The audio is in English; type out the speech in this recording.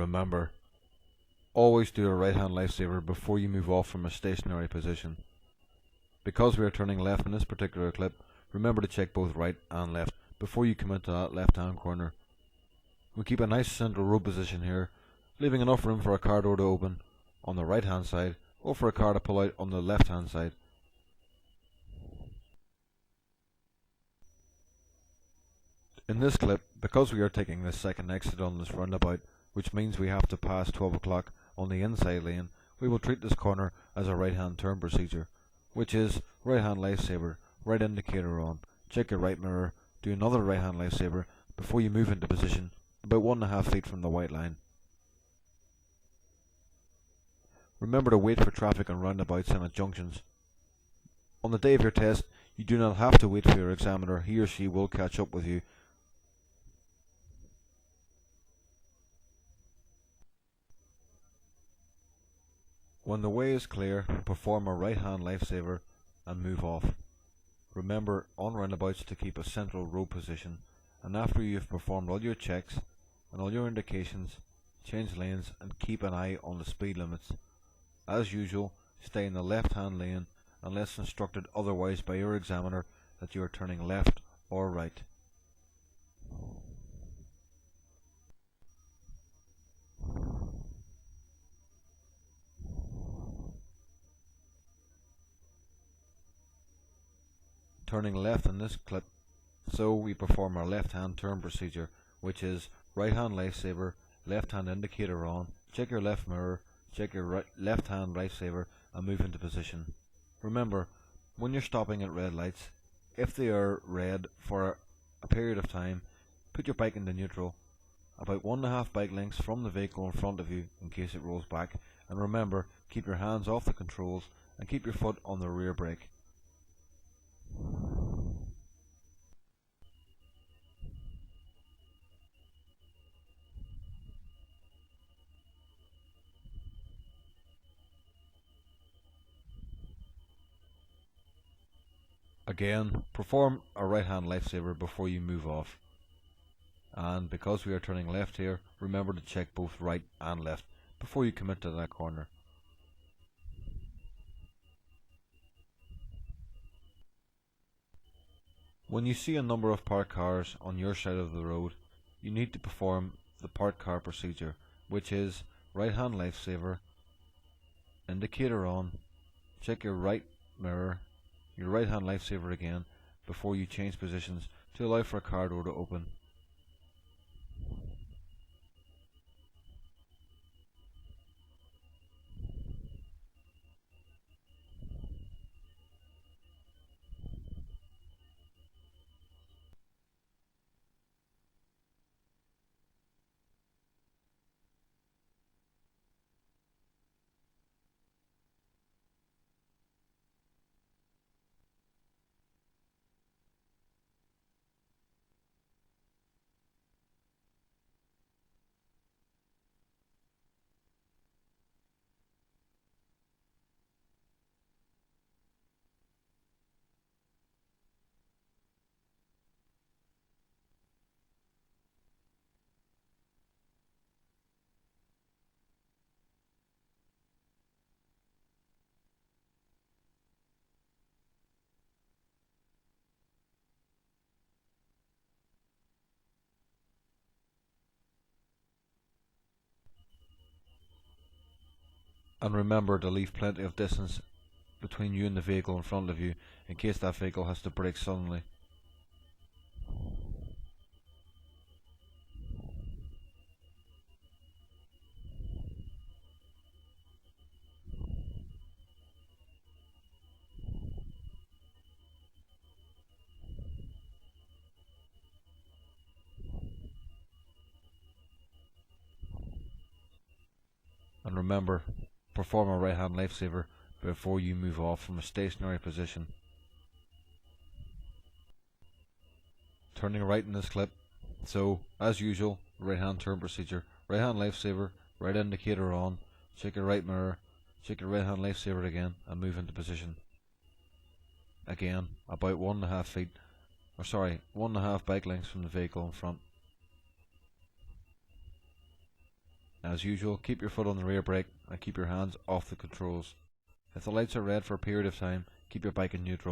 remember, always do a right hand lifesaver before you move off from a stationary position. Because we are turning left in this particular clip, remember to check both right and left before you commit to that left hand corner. We keep a nice central road position here, leaving enough room for a car door to open on the right hand side or for a car to pull out on the left hand side. In this clip, because we are taking this second exit on this roundabout, which means we have to pass 12 o'clock on the inside lane, we will treat this corner as a right hand turn procedure, which is right hand lifesaver, right indicator on, check your right mirror, do another right hand lifesaver before you move into position about 1.5 feet from the white line. Remember to wait for traffic on roundabouts and at junctions. On the day of your test, you do not have to wait for your examiner, he or she will catch up with you. When the way is clear, perform a right hand lifesaver and move off. Remember on roundabouts to keep a central road position, and after you have performed all your checks and all your indications, change lanes and keep an eye on the speed limits. As usual, stay in the left hand lane unless instructed otherwise by your examiner that you are turning left or right. Turning left in this clip, so we perform our left hand turn procedure, which is right hand lifesaver, left hand indicator on, check your left mirror, check your left hand lifesaver and move into position. Remember, when you're stopping at red lights, if they are red for a period of time, put your bike into neutral, about 1.5 bike lengths from the vehicle in front of you in case it rolls back, and remember, keep your hands off the controls and keep your foot on the rear brake. Again, perform a right hand lifesaver before you move off. And because we are turning left here, remember to check both right and left before you commit to that corner. When you see a number of parked cars on your side of the road, you need to perform the parked car procedure, which is right hand lifesaver, indicator on, check your right mirror, your right hand lifesaver again before you change positions to allow for a car door to open. And remember to leave plenty of distance between you and the vehicle in front of you in case that vehicle has to brake suddenly. And remember, perform a right hand lifesaver before you move off from a stationary position. Turning right in this clip, so as usual, right hand turn procedure, right hand lifesaver, right indicator on, check your right mirror, check your right hand lifesaver again and move into position. Again, about 1.5 bike lengths from the vehicle in front. As usual, keep your foot on the rear brake and keep your hands off the controls. If the lights are red for a period of time, keep your bike in neutral.